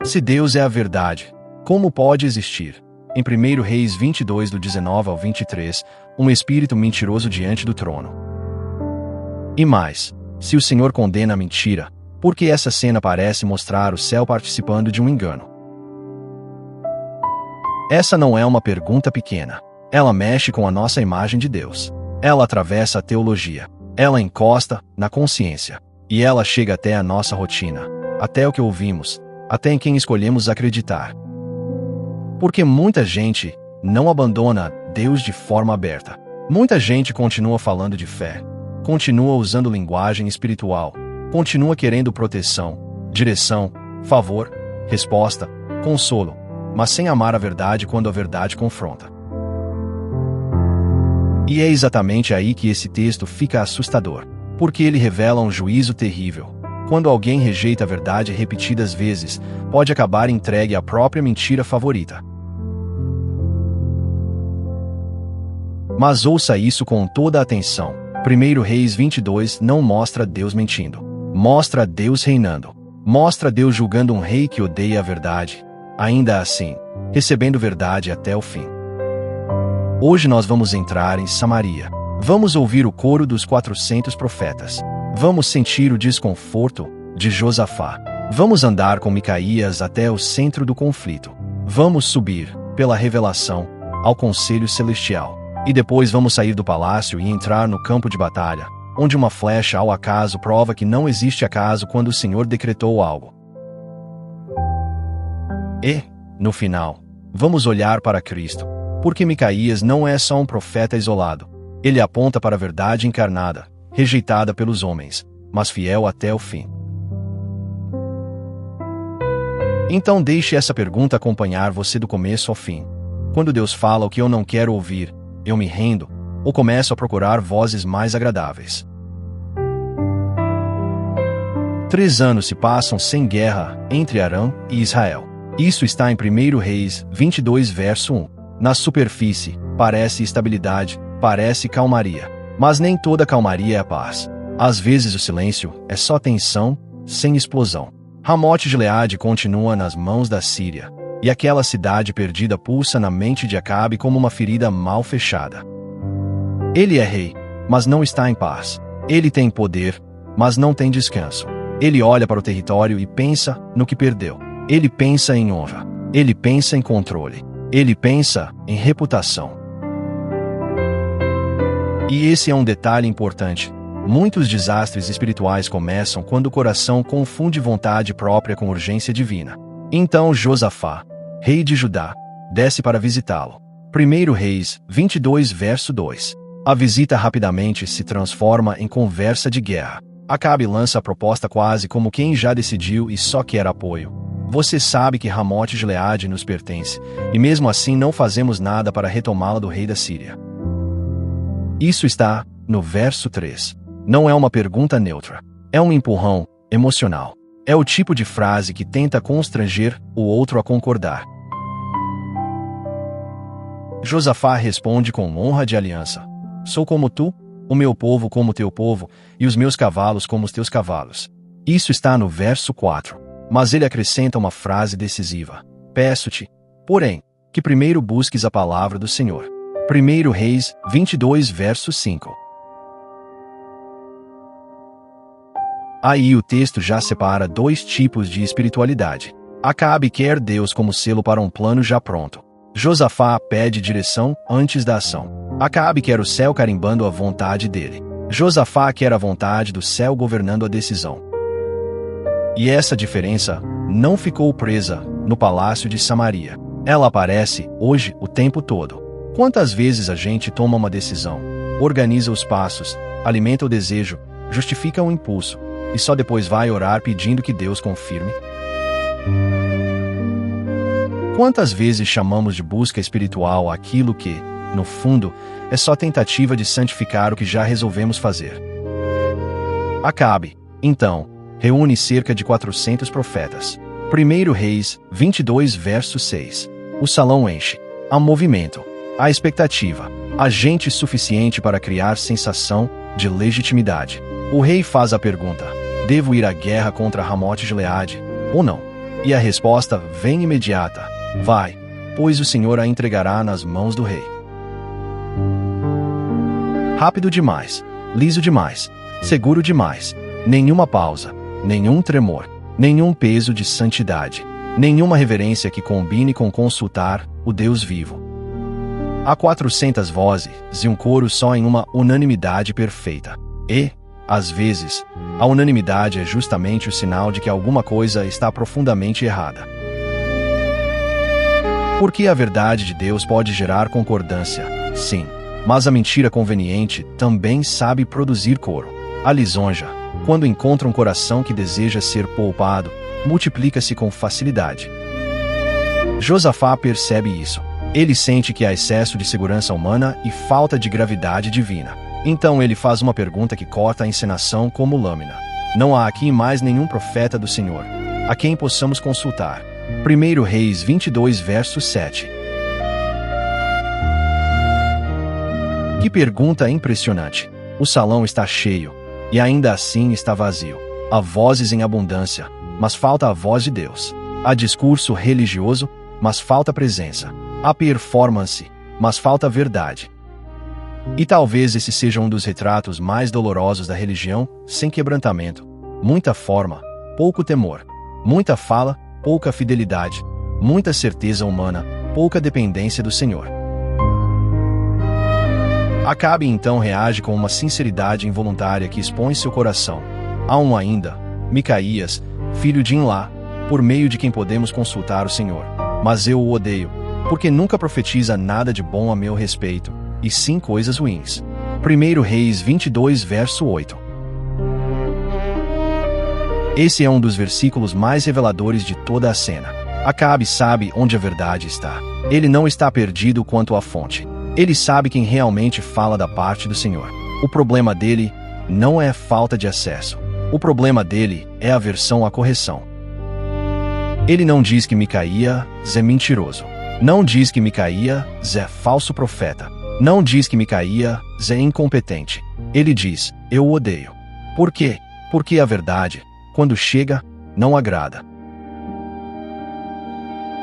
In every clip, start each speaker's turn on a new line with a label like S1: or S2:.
S1: Se Deus é a verdade, como pode existir, em 1 Reis 22 do 19 ao 23, um espírito mentiroso diante do trono? E mais, se o Senhor condena a mentira, por que essa cena parece mostrar o céu participando de um engano? Essa não é uma pergunta pequena. Ela mexe com a nossa imagem de Deus. Ela atravessa a teologia. Ela encosta na consciência. E ela chega até a nossa rotina, até o que ouvimos, até em quem escolhemos acreditar. Porque muita gente não abandona Deus de forma aberta. Muita gente continua falando de fé, continua usando linguagem espiritual, continua querendo proteção, direção, favor, resposta, consolo, mas sem amar a verdade quando a verdade confronta. E é exatamente aí que esse texto fica assustador, porque ele revela um juízo terrível. Quando alguém rejeita a verdade repetidas vezes, pode acabar entregue à própria mentira favorita. Mas ouça isso com toda a atenção. 1 Reis 22 não mostra Deus mentindo. Mostra Deus reinando. Mostra Deus julgando um rei que odeia a verdade, ainda assim, recebendo verdade até o fim. Hoje nós vamos entrar em Samaria. Vamos ouvir o coro dos 400 profetas. Vamos sentir o desconforto de Josafá. Vamos andar com Micaías até o centro do conflito. Vamos subir, pela revelação, ao conselho celestial. E depois vamos sair do palácio e entrar no campo de batalha, onde uma flecha ao acaso prova que não existe acaso quando o Senhor decretou algo. E, no final, vamos olhar para Cristo, porque Micaías não é só um profeta isolado. Ele aponta para a verdade encarnada, rejeitada pelos homens, mas fiel até o fim. Então deixe essa pergunta acompanhar você do começo ao fim. Quando Deus fala o que eu não quero ouvir, eu me rendo, ou começo a procurar vozes mais agradáveis? 3 anos se passam sem guerra entre Arã e Israel. Isso está em 1 Reis 22 verso 1. Na superfície, parece estabilidade, parece calmaria. Mas nem toda calmaria é paz. Às vezes o silêncio é só tensão, sem explosão. Ramote-Gileade continua nas mãos da Síria, e aquela cidade perdida pulsa na mente de Acabe como uma ferida mal fechada. Ele é rei, mas não está em paz. Ele tem poder, mas não tem descanso. Ele olha para o território e pensa no que perdeu. Ele pensa em honra. Ele pensa em controle. Ele pensa em reputação. E esse é um detalhe importante. Muitos desastres espirituais começam quando o coração confunde vontade própria com urgência divina. Então Josafá, rei de Judá, desce para visitá-lo. 1 Reis 22 verso 2. A visita rapidamente se transforma em conversa de guerra. Acabe lança a proposta quase como quem já decidiu e só quer apoio. Você sabe que Ramote-Gileade nos pertence, e mesmo assim não fazemos nada para retomá-la do rei da Síria. Isso está no verso 3. Não é uma pergunta neutra. É um empurrão emocional. É o tipo de frase que tenta constranger o outro a concordar. Josafá responde com honra de aliança. Sou como tu, o meu povo como teu povo, e os meus cavalos como os teus cavalos. Isso está no verso 4. Mas ele acrescenta uma frase decisiva. Peço-te, porém, que primeiro busques a palavra do Senhor. 1 Reis 22 verso 5. Aí o texto já separa 2 tipos de espiritualidade. Acabe quer Deus como selo para um plano já pronto. Josafá pede direção antes da ação. Acabe quer o céu carimbando a vontade dele. Josafá quer a vontade do céu governando a decisão. E essa diferença não ficou presa no palácio de Samaria. Ela aparece hoje o tempo todo. Quantas vezes a gente toma uma decisão, organiza os passos, alimenta o desejo, justifica o impulso, e só depois vai orar pedindo que Deus confirme? Quantas vezes chamamos de busca espiritual aquilo que, no fundo, é só tentativa de santificar o que já resolvemos fazer? Acabe, então, reúne cerca de 400 profetas. 1 Reis 22 verso 6. O salão enche. Há movimento. Há expectativa. Há gente suficiente para criar sensação de legitimidade. O rei faz a pergunta: devo ir à guerra contra Ramote-Gileade ou não? E a resposta vem imediata: vai, pois o Senhor a entregará nas mãos do rei. Rápido demais, liso demais, seguro demais, nenhuma pausa, nenhum tremor, nenhum peso de santidade, nenhuma reverência que combine com consultar o Deus vivo. Há 400 vozes e um coro só em uma unanimidade perfeita. E, às vezes, a unanimidade é justamente o sinal de que alguma coisa está profundamente errada. Porque a verdade de Deus pode gerar concordância, sim, mas a mentira conveniente também sabe produzir coro. A lisonja, quando encontra um coração que deseja ser poupado, multiplica-se com facilidade. Josafá percebe isso. Ele sente que há excesso de segurança humana e falta de gravidade divina. Então ele faz uma pergunta que corta a encenação como lâmina. Não há aqui mais nenhum profeta do Senhor a quem possamos consultar. 1 Reis 22, verso 7. Que pergunta impressionante! O salão está cheio, e ainda assim está vazio. Há vozes em abundância, mas falta a voz de Deus. Há discurso religioso, mas falta presença. Há performance, mas falta verdade. E talvez esse seja um dos retratos mais dolorosos da religião, sem quebrantamento. Muita forma, pouco temor. Muita fala, pouca fidelidade. Muita certeza humana, pouca dependência do Senhor. Acabe então reage com uma sinceridade involuntária que expõe seu coração. Há um ainda, Micaías, filho de Imlá, por meio de quem podemos consultar o Senhor. Mas eu o odeio, porque nunca profetiza nada de bom a meu respeito, e sim coisas ruins. 1 Reis 22, verso 8. Esse é um dos versículos mais reveladores de toda a cena. Acabe sabe onde a verdade está. Ele não está perdido quanto à fonte. Ele sabe quem realmente fala da parte do Senhor. O problema dele não é falta de acesso. O problema dele é aversão à correção. Ele não diz que Micaías é mentiroso. Não diz que Micaías é falso profeta. Não diz que Micaías é incompetente. Ele diz: eu o odeio. Por quê? Porque a verdade, quando chega, não agrada.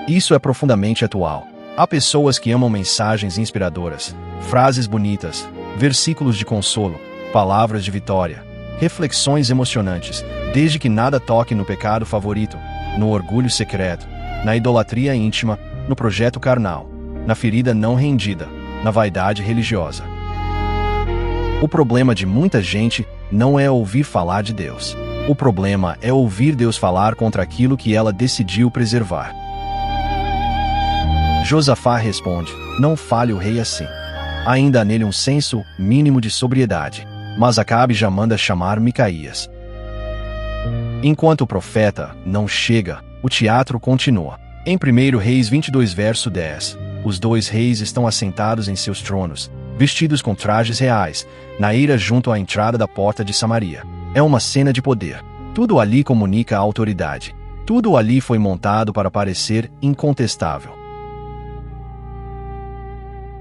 S1: Isso é profundamente atual. Há pessoas que amam mensagens inspiradoras, frases bonitas, versículos de consolo, palavras de vitória, reflexões emocionantes, desde que nada toque no pecado favorito, no orgulho secreto, na idolatria íntima, no projeto carnal, na ferida não rendida, na vaidade religiosa. O problema de muita gente não é ouvir falar de Deus. O problema é ouvir Deus falar contra aquilo que ela decidiu preservar. Josafá responde: não fale o rei assim. Ainda há nele um senso mínimo de sobriedade, mas Acabe já manda chamar Micaías. Enquanto o profeta não chega, o teatro continua. Em 1 Reis 22, verso 10, os dois reis estão assentados em seus tronos, vestidos com trajes reais, na eira junto à entrada da porta de Samaria. É uma cena de poder. Tudo ali comunica a autoridade. Tudo ali foi montado para parecer incontestável.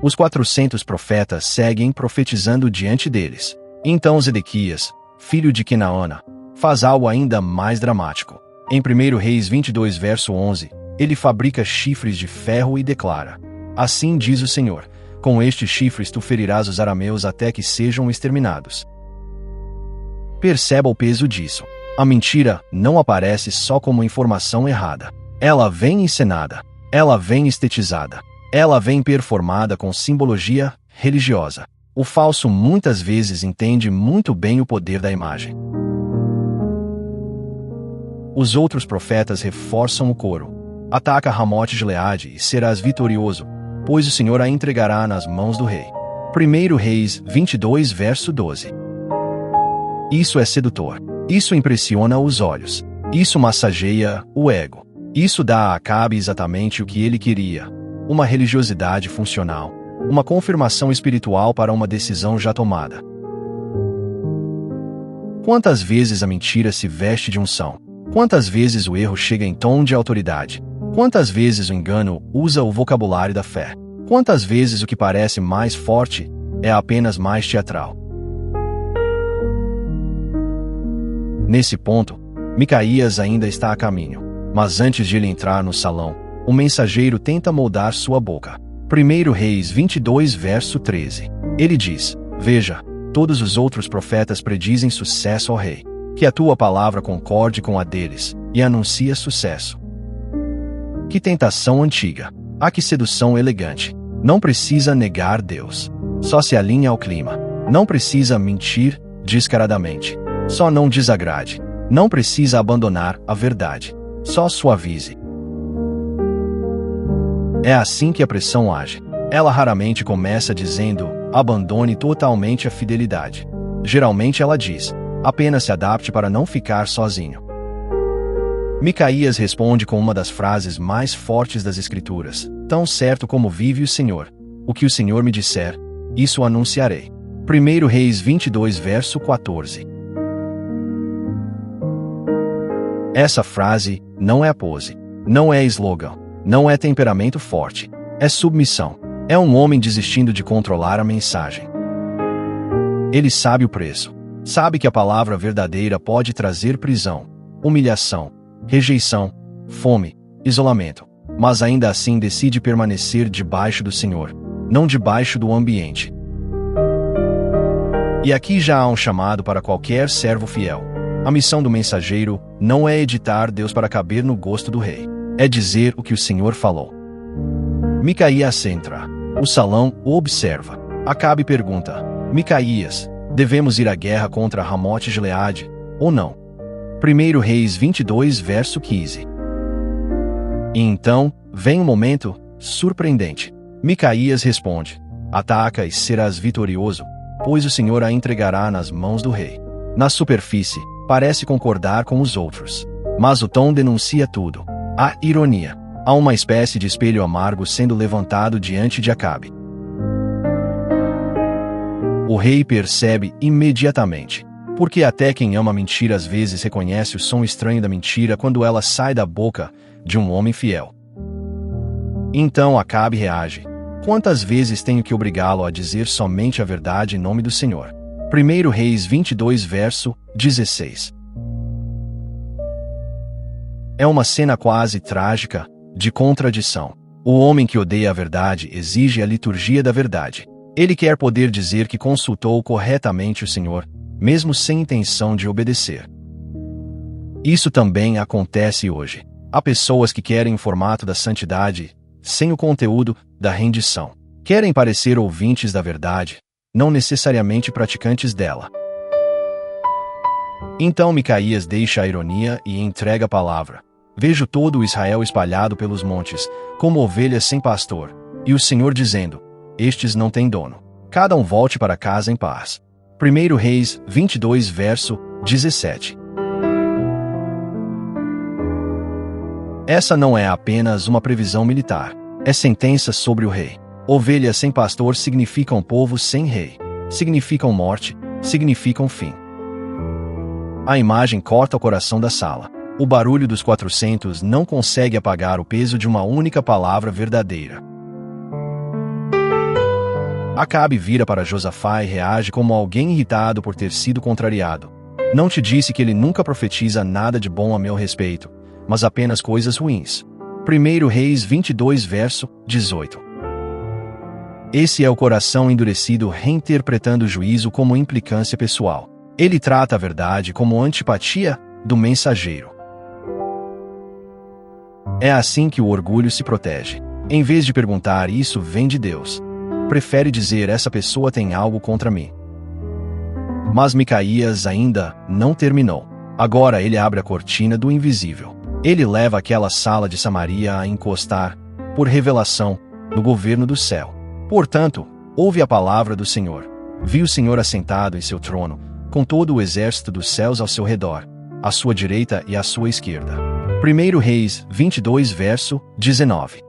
S1: Os 400 profetas seguem profetizando diante deles. Então Zedequias, filho de Kenaana, faz algo ainda mais dramático. Em 1 Reis 22, verso 11, ele fabrica chifres de ferro e declara: assim diz o Senhor, com estes chifres tu ferirás os arameus até que sejam exterminados. Perceba o peso disso. A mentira não aparece só como informação errada. Ela vem encenada. Ela vem estetizada. Ela vem performada com simbologia religiosa. O falso muitas vezes entende muito bem o poder da imagem. Os outros profetas reforçam o coro. Ataca Ramote Gileade e serás vitorioso, pois o Senhor a entregará nas mãos do rei. 1 Reis 22, verso 12. Isso é sedutor. Isso impressiona os olhos. Isso massageia o ego. Isso dá a Acabe exatamente o que ele queria: uma religiosidade funcional, uma confirmação espiritual para uma decisão já tomada. Quantas vezes a mentira se veste de unção? Quantas vezes o erro chega em tom de autoridade? Quantas vezes o engano usa o vocabulário da fé? Quantas vezes o que parece mais forte é apenas mais teatral? Nesse ponto, Micaías ainda está a caminho. Mas antes de ele entrar no salão, o mensageiro tenta moldar sua boca. 1 Reis 22, verso 13. Ele diz: Veja, todos os outros profetas predizem sucesso ao rei. Que a tua palavra concorde com a deles, e anuncia sucesso. Que tentação antiga! Ah, que sedução elegante! Não precisa negar Deus. Só se alinha ao clima. Não precisa mentir descaradamente. Só não desagrade. Não precisa abandonar a verdade. Só suavize. É assim que a pressão age. Ela raramente começa dizendo: abandone totalmente a fidelidade. Geralmente ela diz: apenas se adapte para não ficar sozinho. Micaías responde com uma das frases mais fortes das Escrituras: tão certo como vive o Senhor, o que o Senhor me disser, isso anunciarei. 1 Reis 22, verso 14. Essa frase não é pose, não é slogan, não é temperamento forte, é submissão. É um homem desistindo de controlar a mensagem. Ele sabe o preço. Sabe que a palavra verdadeira pode trazer prisão, humilhação, rejeição, fome, isolamento. Mas ainda assim decide permanecer debaixo do Senhor, não debaixo do ambiente. E aqui já há um chamado para qualquer servo fiel. A missão do mensageiro não é editar Deus para caber no gosto do rei. É dizer o que o Senhor falou. Micaías entra. O salão o observa. Acabe pergunta: Micaías, devemos ir à guerra contra Ramote-Gileade, ou não? 1 Reis 22, verso 15. E então, vem um momento surpreendente. Micaías responde: ataca e serás vitorioso, pois o Senhor a entregará nas mãos do rei. Na superfície, parece concordar com os outros. Mas o tom denuncia tudo. Há ironia. Há uma espécie de espelho amargo sendo levantado diante de Acabe. O rei percebe imediatamente. Porque até quem ama mentira às vezes reconhece o som estranho da mentira quando ela sai da boca de um homem fiel. Então Acabe reage: quantas vezes tenho que obrigá-lo a dizer somente a verdade em nome do Senhor? 1 Reis 22, verso 16. É uma cena quase trágica, de contradição. O homem que odeia a verdade exige a liturgia da verdade. Ele quer poder dizer que consultou corretamente o Senhor, mesmo sem intenção de obedecer. Isso também acontece hoje. Há pessoas que querem o formato da santidade, sem o conteúdo da rendição. Querem parecer ouvintes da verdade, não necessariamente praticantes dela. Então Micaías deixa a ironia e entrega a palavra. Vejo todo o Israel espalhado pelos montes, como ovelhas sem pastor, e o Senhor dizendo: estes não têm dono. Cada um volte para casa em paz. 1 Reis 22, verso 17. Essa não é apenas uma previsão militar. É sentença sobre o rei. Ovelhas sem pastor significam povo sem rei. Significam morte, significam fim. A imagem corta o coração da sala. O barulho dos 400 não consegue apagar o peso de uma única palavra verdadeira. Acabe vira para Josafá e reage como alguém irritado por ter sido contrariado. Não te disse que ele nunca profetiza nada de bom a meu respeito, mas apenas coisas ruins. 1 Reis 22, verso 18. Esse é o coração endurecido reinterpretando o juízo como implicância pessoal. Ele trata a verdade como antipatia do mensageiro. É assim que o orgulho se protege. Em vez de perguntar isso vem de Deus, prefere dizer essa pessoa tem algo contra mim. Mas Micaías ainda não terminou. Agora ele abre a cortina do invisível. Ele leva aquela sala de Samaria a encostar, por revelação, no governo do céu. Portanto, ouve a palavra do Senhor. Vi o Senhor assentado em seu trono, com todo o exército dos céus ao seu redor, à sua direita e à sua esquerda. 1 Reis 22, verso 19.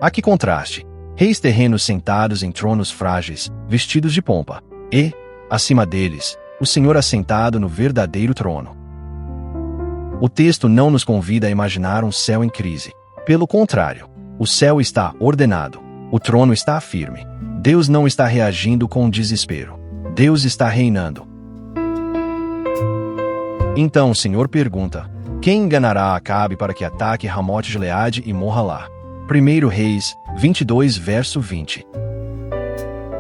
S1: A que contraste! Reis terrenos sentados em tronos frágeis, vestidos de pompa, e, acima deles, o Senhor assentado no verdadeiro trono. O texto não nos convida a imaginar um céu em crise. Pelo contrário, o céu está ordenado, o trono está firme. Deus não está reagindo com desespero. Deus está reinando. Então o Senhor pergunta: quem enganará Acabe para que ataque Ramote-Gileade e morra lá? 1 Reis 22, verso 20.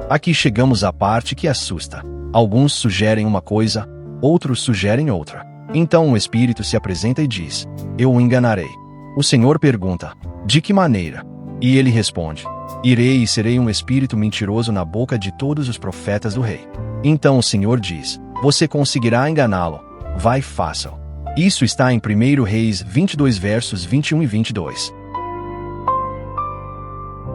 S1: Aqui chegamos à parte que assusta. Alguns sugerem uma coisa, outros sugerem outra. Então o Espírito se apresenta e diz: eu o enganarei. O Senhor pergunta: de que maneira? E ele responde: irei e serei um espírito mentiroso na boca de todos os profetas do rei. Então o Senhor diz: você conseguirá enganá-lo. Vai, faça-o. Isso está em 1 Reis 22, versos 21 e 22.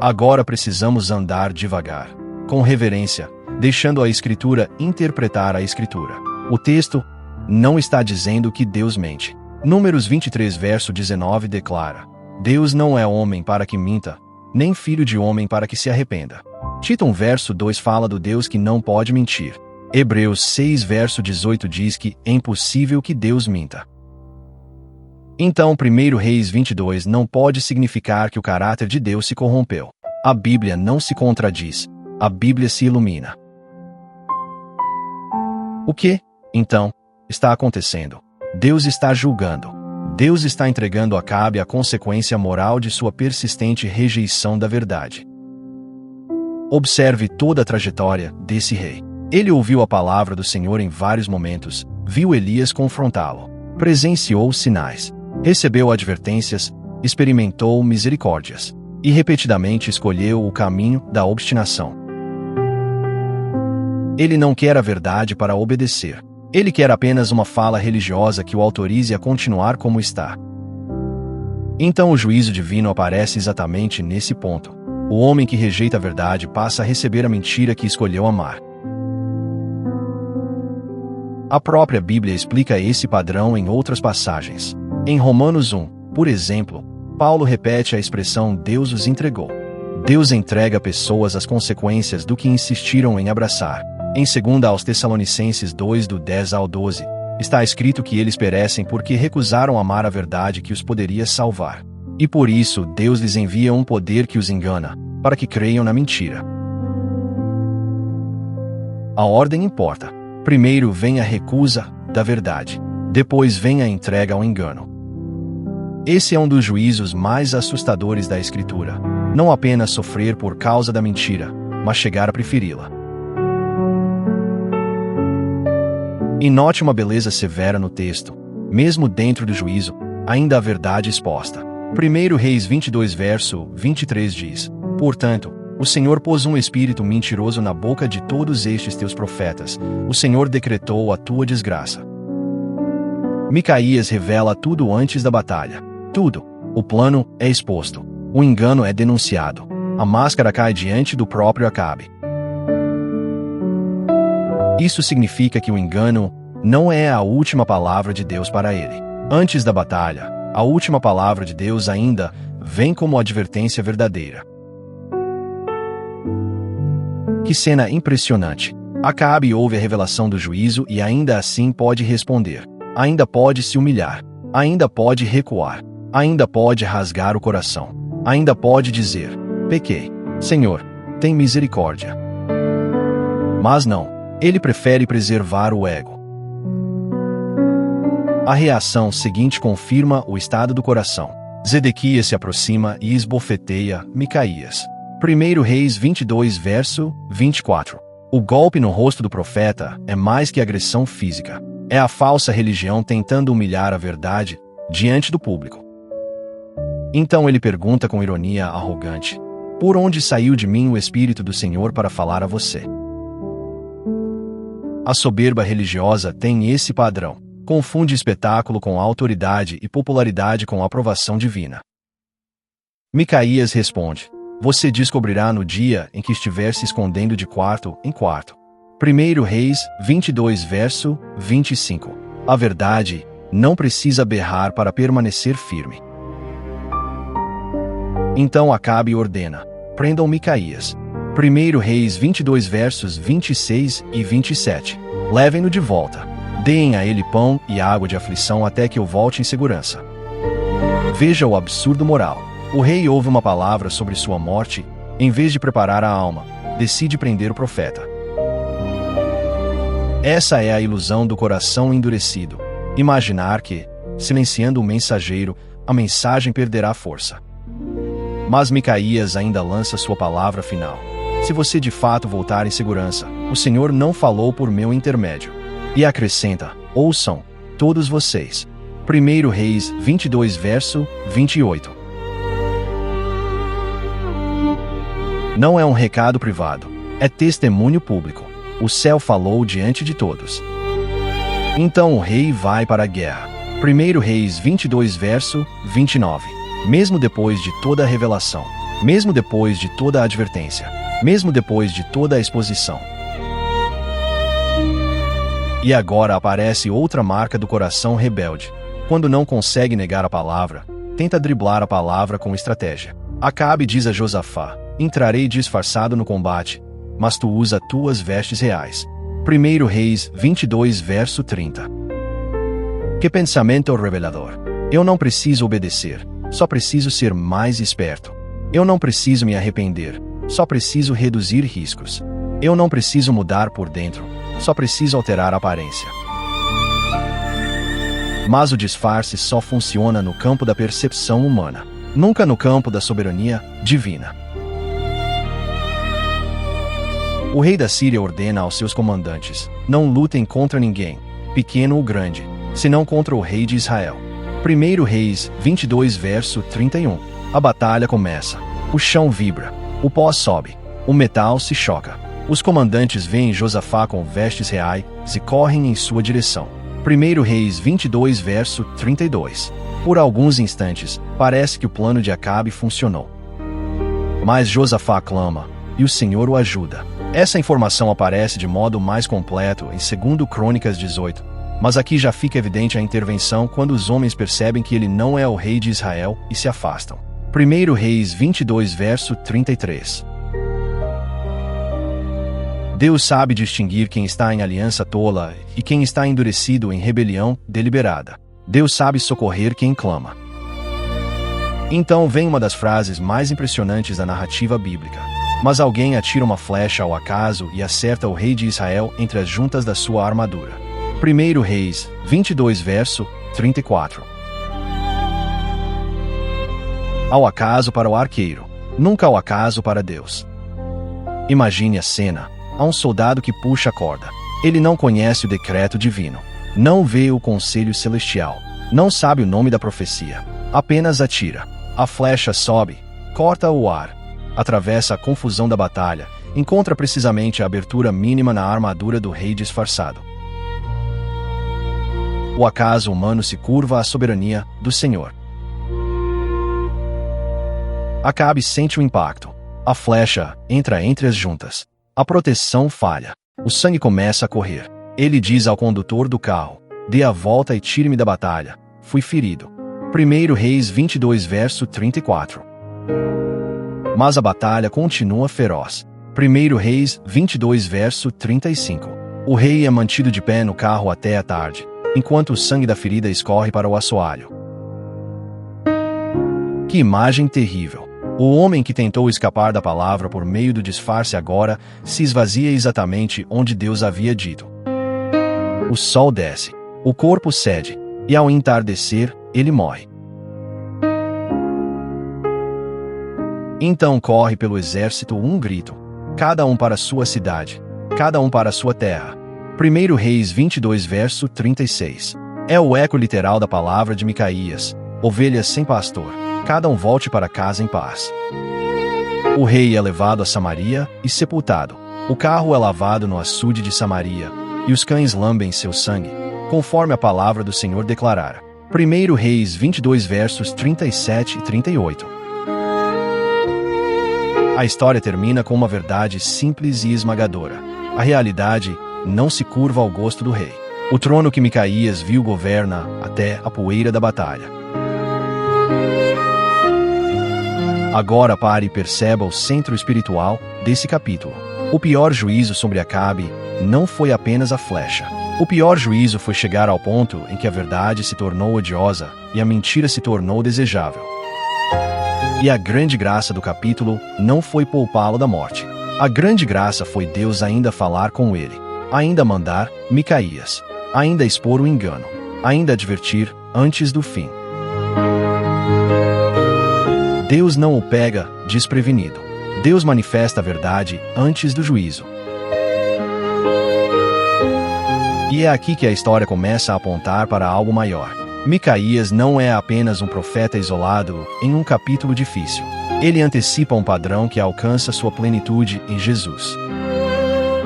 S1: Agora precisamos andar devagar, com reverência, deixando a Escritura interpretar a Escritura. O texto não está dizendo que Deus mente. Números 23, verso 19 declara: Deus não é homem para que minta, nem filho de homem para que se arrependa. Tito 1, verso 2 fala do Deus que não pode mentir. Hebreus 6, verso 18 diz que é impossível que Deus minta. Então 1 Reis 22 não pode significar que o caráter de Deus se corrompeu. A Bíblia não se contradiz, a Bíblia se ilumina. O que, então, está acontecendo? Deus está julgando. Deus está entregando a Acabe a consequência moral de sua persistente rejeição da verdade. Observe toda a trajetória desse rei. Ele ouviu a palavra do Senhor em vários momentos, viu Elias confrontá-lo, presenciou sinais, recebeu advertências, experimentou misericórdias e repetidamente escolheu o caminho da obstinação. Ele não quer a verdade para obedecer. Ele quer apenas uma fala religiosa que o autorize a continuar como está. Então o juízo divino aparece exatamente nesse ponto. O homem que rejeita a verdade passa a receber a mentira que escolheu amar. A própria Bíblia explica esse padrão em outras passagens. Em Romanos 1, por exemplo, Paulo repete a expressão Deus os entregou. Deus entrega pessoas às consequências do que insistiram em abraçar. Em 2 aos Tessalonicenses 2, do 10 ao 12, está escrito que eles perecem porque recusaram amar a verdade que os poderia salvar. E por isso Deus lhes envia um poder que os engana, para que creiam na mentira. A ordem importa. Primeiro vem a recusa da verdade. Depois vem a entrega ao engano. Esse é um dos juízos mais assustadores da Escritura. Não apenas sofrer por causa da mentira, mas chegar a preferi-la. E note uma beleza severa no texto. Mesmo dentro do juízo, ainda há verdade exposta. 1 Reis 22, verso 23 diz: portanto, o Senhor pôs um espírito mentiroso na boca de todos estes teus profetas. O Senhor decretou a tua desgraça. Micaías revela tudo antes da batalha. Tudo. O plano é exposto. O engano é denunciado. A máscara cai diante do próprio Acabe. Isso significa que o engano não é a última palavra de Deus para ele. Antes da batalha, a última palavra de Deus ainda vem como advertência verdadeira. Que cena impressionante! Acabe ouve a revelação do juízo e ainda assim pode responder. Ainda pode se humilhar. Ainda pode recuar. Ainda pode rasgar o coração. Ainda pode dizer: pequei. Senhor, tem misericórdia. Mas não. Ele prefere preservar o ego. A reação seguinte confirma o estado do coração. Zedequias se aproxima e esbofeteia Micaías. 1 Reis 22, verso 24. O golpe no rosto do profeta é mais que agressão física. É a falsa religião tentando humilhar a verdade diante do público. Então ele pergunta com ironia arrogante: por onde saiu de mim o Espírito do Senhor para falar a você? A soberba religiosa tem esse padrão. Confunde espetáculo com autoridade e popularidade com aprovação divina. Micaías responde: você descobrirá no dia em que estiver se escondendo de quarto em quarto. 1 Reis 22, verso 25. A verdade não precisa berrar para permanecer firme. Então Acabe ordena: prendam Micaías. 1 Reis 22, versos 26 e 27. Levem-no de volta. Deem a ele pão e água de aflição até que eu volte em segurança. Veja o absurdo moral. O rei ouve uma palavra sobre sua morte, em vez de preparar a alma, decide prender o profeta. Essa é a ilusão do coração endurecido. Imaginar que, silenciando o mensageiro, a mensagem perderá força. Mas Micaías ainda lança sua palavra final. Se você de fato voltar em segurança, o Senhor não falou por meu intermédio. E acrescenta: ouçam, todos vocês. 1 Reis 22, verso 28. Não é um recado privado, é testemunho público. O céu falou diante de todos. Então o rei vai para a guerra. 1 Reis 22, verso 29. Mesmo depois de toda a revelação, mesmo depois de toda a advertência, mesmo depois de toda a exposição. E agora aparece outra marca do coração rebelde. Quando não consegue negar a palavra, tenta driblar a palavra com estratégia. Acabe diz a Josafá: entrarei disfarçado no combate, mas tu usa tuas vestes reais. 1 Reis 22, verso 30. Que pensamento revelador! Eu não preciso obedecer, só preciso ser mais esperto. Eu não preciso me arrepender, só preciso reduzir riscos. Eu não preciso mudar por dentro, só preciso alterar a aparência. Mas o disfarce só funciona no campo da percepção humana, nunca no campo da soberania divina. O rei da Síria ordena aos seus comandantes: não lutem contra ninguém, pequeno ou grande, senão contra o rei de Israel. 1 Reis 22, verso 31. A batalha começa. O chão vibra, o pó sobe, o metal se choca. Os comandantes veem Josafá com vestes reais e correm em sua direção. 1 Reis 22, verso 32. Por alguns instantes, parece que o plano de Acabe funcionou. Mas Josafá clama, e o Senhor o ajuda. Essa informação aparece de modo mais completo em 2 Crônicas 18. Mas aqui já fica evidente a intervenção quando os homens percebem que ele não é o rei de Israel e se afastam. 1 Reis 22, verso 33. Deus sabe distinguir quem está em aliança tola e quem está endurecido em rebelião deliberada. Deus sabe socorrer quem clama. Então vem uma das frases mais impressionantes da narrativa bíblica. Mas alguém atira uma flecha ao acaso e acerta o rei de Israel entre as juntas da sua armadura. 1 Reis 22, verso 34. Ao acaso para o arqueiro, nunca ao acaso para Deus. Imagine a cena. Há um soldado que puxa a corda. Ele não conhece o decreto divino. Não vê o conselho celestial. Não sabe o nome da profecia. Apenas atira. A flecha sobe, corta o ar, atravessa a confusão da batalha, encontra precisamente a abertura mínima na armadura do rei disfarçado. O acaso humano se curva à soberania do Senhor. Acabe sente o impacto. A flecha entra entre as juntas. A proteção falha. O sangue começa a correr. Ele diz ao condutor do carro: dê a volta e tire-me da batalha. Fui ferido. 1 Reis 22, verso 34. Mas a batalha continua feroz. 1 Reis 22, verso 35. O rei é mantido de pé no carro até a tarde, enquanto o sangue da ferida escorre para o assoalho. Que imagem terrível! O homem que tentou escapar da palavra por meio do disfarce agora se esvazia exatamente onde Deus havia dito. O sol desce, o corpo cede, e ao entardecer, ele morre. Então corre pelo exército um grito, cada um para sua cidade, cada um para sua terra. 1 Reis 22, verso 36. É o eco literal da palavra de Micaías: ovelhas sem pastor, cada um volte para casa em paz. O rei é levado a Samaria e sepultado. O carro é lavado no açude de Samaria, e os cães lambem seu sangue, conforme a palavra do Senhor declarara. 1 Reis 22, versos 37 e 38. A história termina com uma verdade simples e esmagadora. A realidade não se curva ao gosto do rei. O trono que Micaías viu governa até a poeira da batalha. Agora pare e perceba o centro espiritual desse capítulo. O pior juízo sobre Acabe não foi apenas a flecha. O pior juízo foi chegar ao ponto em que a verdade se tornou odiosa e a mentira se tornou desejável. E a grande graça do capítulo não foi poupá-lo da morte. A grande graça foi Deus ainda falar com ele, ainda mandar Micaías, ainda expor o engano, ainda advertir, antes do fim. Deus não o pega desprevenido. Deus manifesta a verdade antes do juízo. E é aqui que a história começa a apontar para algo maior. Micaías não é apenas um profeta isolado em um capítulo difícil. Ele antecipa um padrão que alcança sua plenitude em Jesus.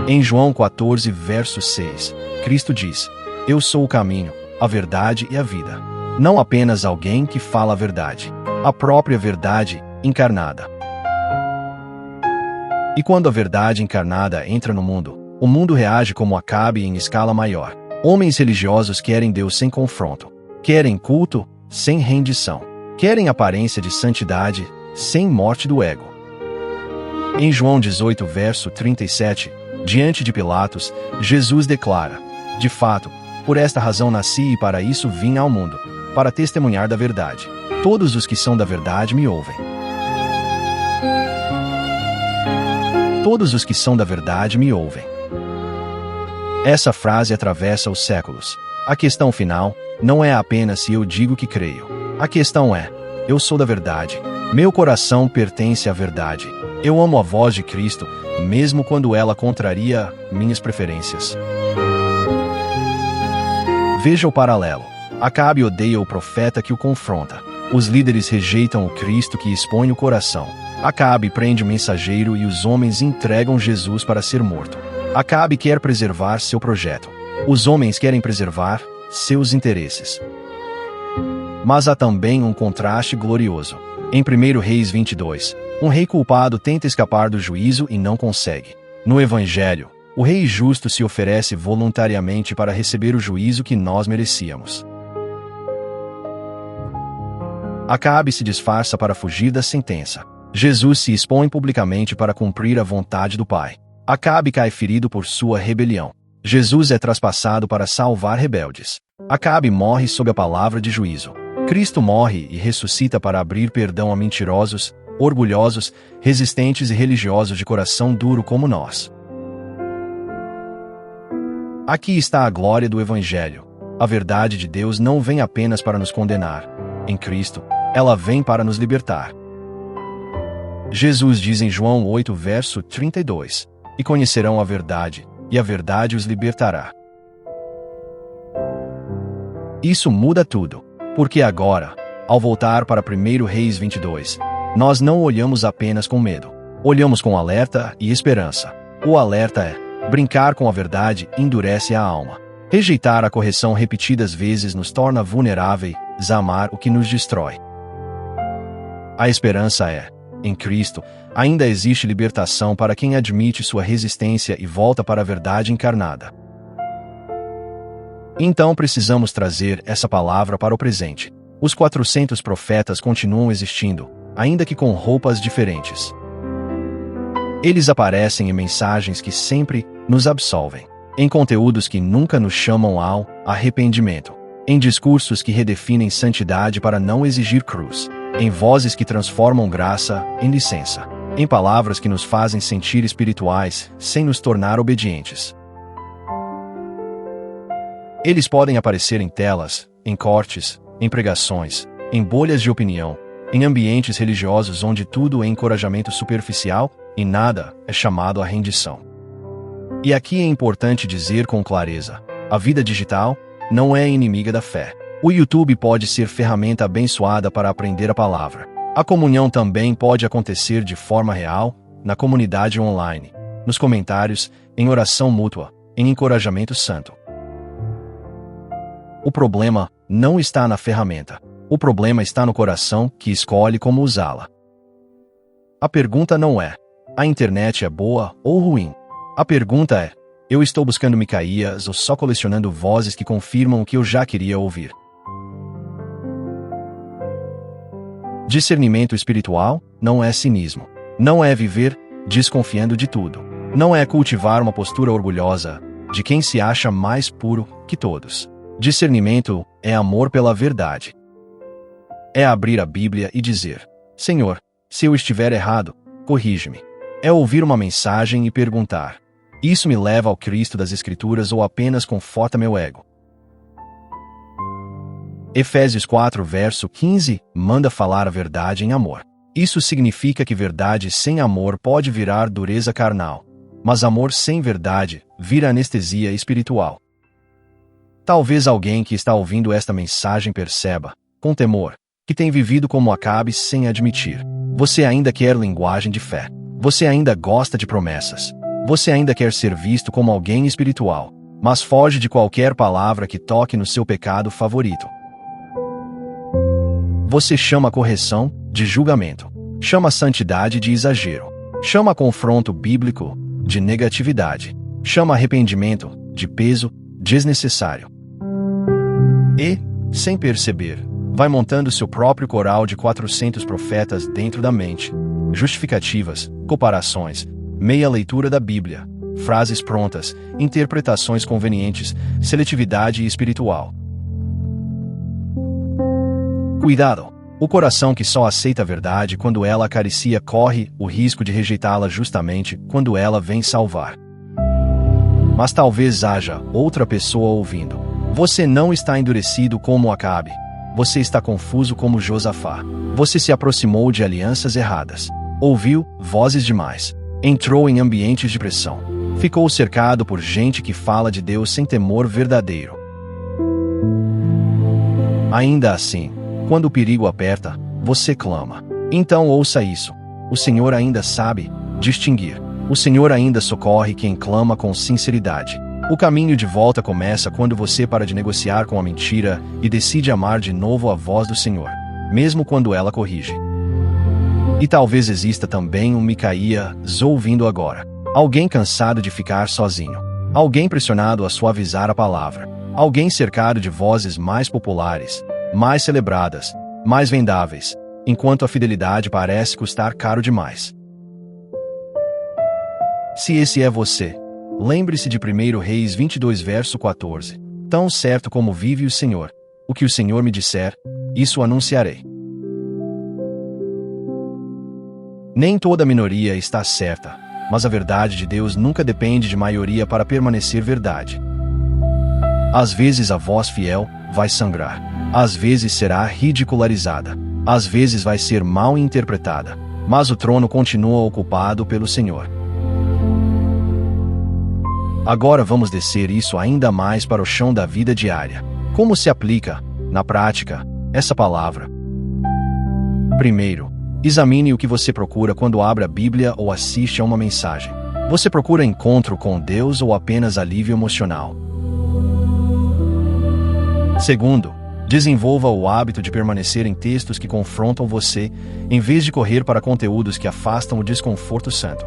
S1: Em João 14, verso 6, Cristo diz: Eu sou o caminho, a verdade e a vida. Não apenas alguém que fala a verdade, a própria verdade encarnada. E quando a verdade encarnada entra no mundo, o mundo reage como Acabe em escala maior. Homens religiosos querem Deus sem confronto. Querem culto sem rendição. Querem aparência de santidade sem morte do ego. Em João 18, verso 37, diante de Pilatos, Jesus declara: De fato, por esta razão nasci e para isso vim ao mundo, para testemunhar da verdade. Todos os que são da verdade me ouvem. Todos os que são da verdade me ouvem. Essa frase atravessa os séculos. A questão final não é apenas se eu digo que creio. A questão é: eu sou da verdade. Meu coração pertence à verdade. Eu amo a voz de Cristo, mesmo quando ela contraria minhas preferências. Veja o paralelo. Acabe odeia o profeta que o confronta. Os líderes rejeitam o Cristo que expõe o coração. Acabe prende o mensageiro e os homens entregam Jesus para ser morto. Acabe quer preservar seu projeto. Os homens querem preservar seus interesses. Mas há também um contraste glorioso. Em 1 Reis 22, um rei culpado tenta escapar do juízo e não consegue. No Evangelho, o rei justo se oferece voluntariamente para receber o juízo que nós merecíamos. Acabe se disfarça para fugir da sentença. Jesus se expõe publicamente para cumprir a vontade do Pai. Acabe cai ferido por sua rebelião. Jesus é traspassado para salvar rebeldes. Acabe morre sob a palavra de juízo. Cristo morre e ressuscita para abrir perdão a mentirosos, orgulhosos, resistentes e religiosos de coração duro como nós. Aqui está a glória do Evangelho. A verdade de Deus não vem apenas para nos condenar. Em Cristo, ela vem para nos libertar. Jesus diz em João 8, verso 32, E conhecerão a verdade, e a verdade os libertará. Isso muda tudo, porque agora, ao voltar para 1 Reis 22, nós não olhamos apenas com medo. Olhamos com alerta e esperança. O alerta é: brincar com a verdade endurece a alma. Rejeitar a correção repetidas vezes nos torna vulneráveis, amar o que nos destrói. A esperança é: em Cristo, ainda existe libertação para quem admite sua resistência e volta para a verdade encarnada. Então precisamos trazer essa palavra para o presente. Os 400 profetas continuam existindo, ainda que com roupas diferentes. Eles aparecem em mensagens que sempre nos absolvem, em conteúdos que nunca nos chamam ao arrependimento, em discursos que redefinem santidade para não exigir cruz, em vozes que transformam graça em licença, em palavras que nos fazem sentir espirituais sem nos tornar obedientes. Eles podem aparecer em telas, em cortes, em pregações, em bolhas de opinião, em ambientes religiosos onde tudo é encorajamento superficial e nada é chamado à rendição. E aqui é importante dizer com clareza: a vida digital não é inimiga da fé. O YouTube pode ser ferramenta abençoada para aprender a palavra. A comunhão também pode acontecer de forma real, na comunidade online, nos comentários, em oração mútua, em encorajamento santo. O problema não está na ferramenta. O problema está no coração que escolhe como usá-la. A pergunta não é: a internet é boa ou ruim? A pergunta é: eu estou buscando Micaías ou só colecionando vozes que confirmam o que eu já queria ouvir? Discernimento espiritual não é cinismo. Não é viver desconfiando de tudo. Não é cultivar uma postura orgulhosa de quem se acha mais puro que todos. Discernimento é amor pela verdade. É abrir a Bíblia e dizer: Senhor, se eu estiver errado, corrige-me. É ouvir uma mensagem e perguntar: isso me leva ao Cristo das Escrituras ou apenas conforta meu ego? Efésios 4, verso 15, manda falar a verdade em amor. Isso significa que verdade sem amor pode virar dureza carnal, mas amor sem verdade vira anestesia espiritual. Talvez alguém que está ouvindo esta mensagem perceba, com temor, que tem vivido como Acabe sem admitir. Você ainda quer linguagem de fé. Você ainda gosta de promessas. Você ainda quer ser visto como alguém espiritual, mas foge de qualquer palavra que toque no seu pecado favorito. Você chama a correção de julgamento. Chama a santidade de exagero. Chama confronto bíblico de negatividade. Chama arrependimento de peso desnecessário. E, sem perceber, vai montando seu próprio coral de 400 profetas dentro da mente. Justificativas, comparações, meia leitura da Bíblia, frases prontas, interpretações convenientes, seletividade espiritual. Cuidado! O coração que só aceita a verdade quando ela acaricia corre o risco de rejeitá-la justamente quando ela vem salvar. Mas talvez haja outra pessoa ouvindo. Você não está endurecido como Acabe. Você está confuso como Josafá. Você se aproximou de alianças erradas. Ouviu vozes demais. Entrou em ambientes de pressão. Ficou cercado por gente que fala de Deus sem temor verdadeiro. Ainda assim, quando o perigo aperta, você clama. Então ouça isso. O Senhor ainda sabe distinguir. O Senhor ainda socorre quem clama com sinceridade. O caminho de volta começa quando você para de negociar com a mentira e decide amar de novo a voz do Senhor, mesmo quando ela corrige. E talvez exista também um Micaías ouvindo agora. Alguém cansado de ficar sozinho. Alguém pressionado a suavizar a palavra. Alguém cercado de vozes mais populares, mais celebradas, mais vendáveis, enquanto a fidelidade parece custar caro demais. Se esse é você, lembre-se de 1 Reis 22, verso 14. Tão certo como vive o Senhor, o que o Senhor me disser, isso anunciarei. Nem toda minoria está certa, mas a verdade de Deus nunca depende de maioria para permanecer verdade. Às vezes a voz fiel vai sangrar. Às vezes será ridicularizada. Às vezes vai ser mal interpretada. Mas o trono continua ocupado pelo Senhor. Agora vamos descer isso ainda mais para o chão da vida diária. Como se aplica, na prática, essa palavra? Primeiro, examine o que você procura quando abre a Bíblia ou assiste a uma mensagem. Você procura encontro com Deus ou apenas alívio emocional? Segundo, desenvolva o hábito de permanecer em textos que confrontam você, em vez de correr para conteúdos que afastam o desconforto santo.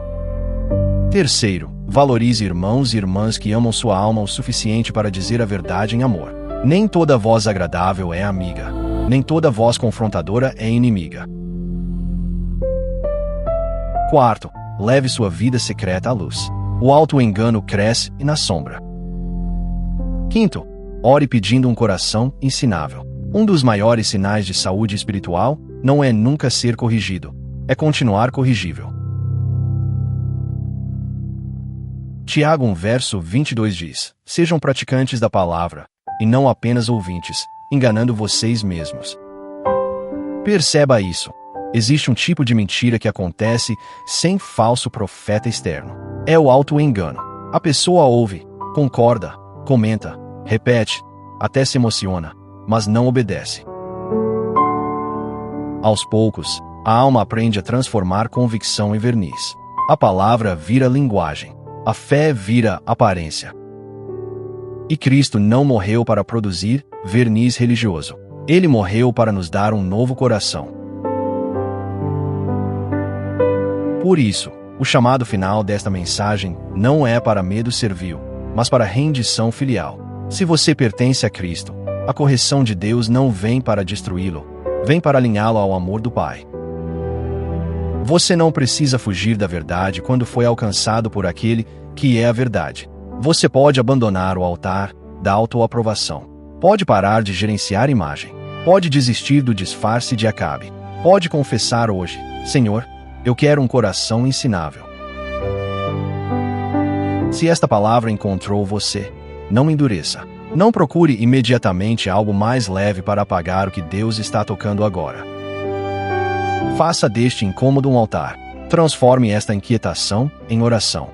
S1: Terceiro, valorize irmãos e irmãs que amam sua alma o suficiente para dizer a verdade em amor. Nem toda voz agradável é amiga. Nem toda voz confrontadora é inimiga. Quarto, leve sua vida secreta à luz. O auto-engano cresce na sombra. Quinto, ore pedindo um coração ensinável. Um dos maiores sinais de saúde espiritual não é nunca ser corrigido, é continuar corrigível. Tiago 1, verso 22 diz: sejam praticantes da palavra, e não apenas ouvintes, enganando vocês mesmos. Perceba isso. Existe um tipo de mentira que acontece sem falso profeta externo. É o auto-engano. A pessoa ouve, concorda, comenta, repete, até se emociona, mas não obedece. Aos poucos, a alma aprende a transformar convicção em verniz. A palavra vira linguagem. A fé vira aparência. E Cristo não morreu para produzir verniz religioso. Ele morreu para nos dar um novo coração. Por isso, o chamado final desta mensagem não é para medo servil, mas para rendição filial. Se você pertence a Cristo, a correção de Deus não vem para destruí-lo, vem para alinhá-lo ao amor do Pai. Você não precisa fugir da verdade quando foi alcançado por aquele que é a verdade. Você pode abandonar o altar da autoaprovação. Pode parar de gerenciar imagem. Pode desistir do disfarce de Acabe. Pode confessar hoje: Senhor, eu quero um coração ensinável. Se esta palavra encontrou você, não endureça. Não procure imediatamente algo mais leve para apagar o que Deus está tocando agora. Faça deste incômodo um altar. Transforme esta inquietação em oração.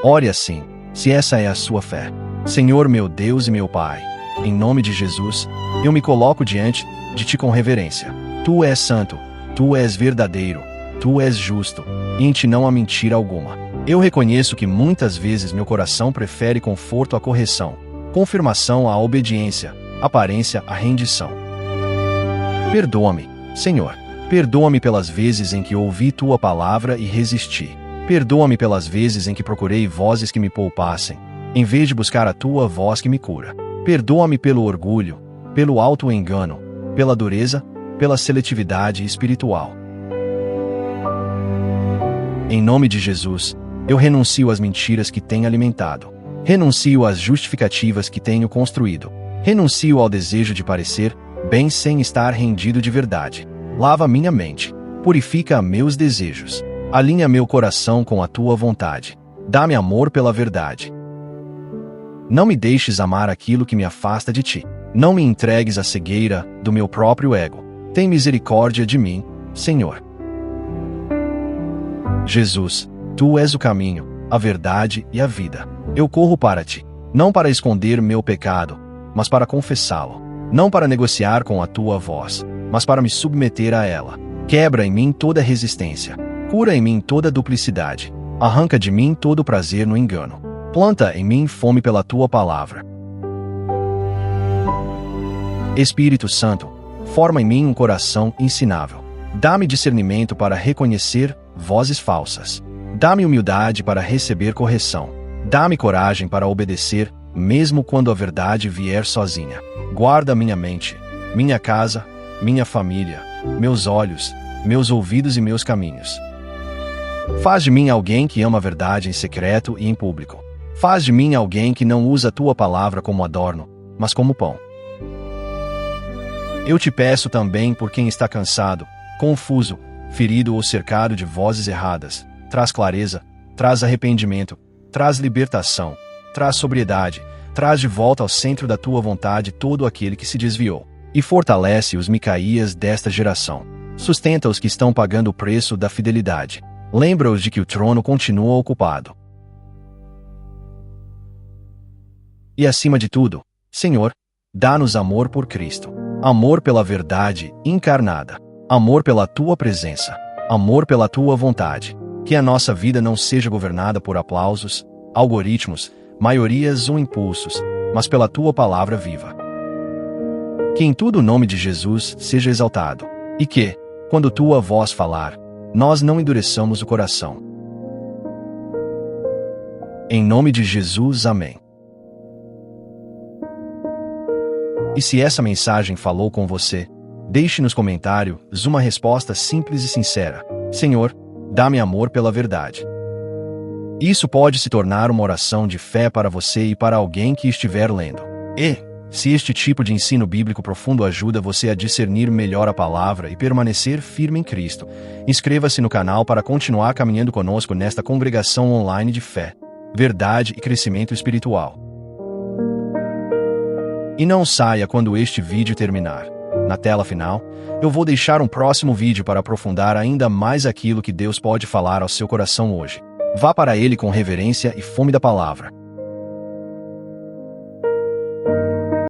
S1: Ore assim, se essa é a sua fé. Senhor meu Deus e meu Pai, em nome de Jesus, eu me coloco diante de Ti com reverência. Tu és santo, Tu és verdadeiro, Tu és justo, e em Ti não há mentira alguma. Eu reconheço que muitas vezes meu coração prefere conforto à correção, confirmação à obediência, aparência à rendição. Perdoa-me, Senhor. Perdoa-me pelas vezes em que ouvi Tua palavra e resisti. Perdoa-me pelas vezes em que procurei vozes que me poupassem, em vez de buscar a Tua voz que me cura. Perdoa-me pelo orgulho, pelo auto-engano, pela dureza, pela seletividade espiritual. Em nome de Jesus, eu renuncio às mentiras que tenho alimentado. Renuncio às justificativas que tenho construído. Renuncio ao desejo de parecer bem sem estar rendido de verdade. Lava minha mente. Purifica meus desejos. Alinha meu coração com a Tua vontade. Dá-me amor pela verdade. Não me deixes amar aquilo que me afasta de Ti. Não me entregues à cegueira do meu próprio ego. Tem misericórdia de mim, Senhor. Jesus, Tu és o caminho, a verdade e a vida. Eu corro para Ti, não para esconder meu pecado, mas para confessá-lo. Não para negociar com a Tua voz, mas para me submeter a ela. Quebra em mim toda resistência. Cura em mim toda duplicidade. Arranca de mim todo o prazer no engano. Planta em mim fome pela Tua palavra. Espírito Santo, forma em mim um coração ensinável. Dá-me discernimento para reconhecer vozes falsas. Dá-me humildade para receber correção. Dá-me coragem para obedecer, mesmo quando a verdade vier sozinha. Guarda minha mente, minha casa, minha família, meus olhos, meus ouvidos e meus caminhos. Faz de mim alguém que ama a verdade em secreto e em público. Faz de mim alguém que não usa a Tua palavra como adorno, mas como pão. Eu te peço também por quem está cansado, confuso, ferido ou cercado de vozes erradas. Traz clareza, traz arrependimento, traz libertação, traz sobriedade, traz de volta ao centro da Tua vontade todo aquele que se desviou. E fortalece os Micaías desta geração. Sustenta os que estão pagando o preço da fidelidade. Lembra-os de que o trono continua ocupado. E acima de tudo, Senhor, dá-nos amor por Cristo. Amor pela verdade encarnada. Amor pela Tua presença. Amor pela Tua vontade. Que a nossa vida não seja governada por aplausos, algoritmos, maiorias ou impulsos, mas pela Tua palavra viva. Que em tudo o nome de Jesus seja exaltado. E que, quando Tua voz falar, nós não endureçamos o coração. Em nome de Jesus, amém. E se essa mensagem falou com você, deixe nos comentários uma resposta simples e sincera. Senhor, dá-me amor pela verdade. Isso pode se tornar uma oração de fé para você e para alguém que estiver lendo. E, se este tipo de ensino bíblico profundo ajuda você a discernir melhor a palavra e permanecer firme em Cristo, inscreva-se no canal para continuar caminhando conosco nesta congregação online de fé, verdade e crescimento espiritual. E não saia quando este vídeo terminar. Na tela final, eu vou deixar um próximo vídeo para aprofundar ainda mais aquilo que Deus pode falar ao seu coração hoje. Vá para ele com reverência e fome da palavra.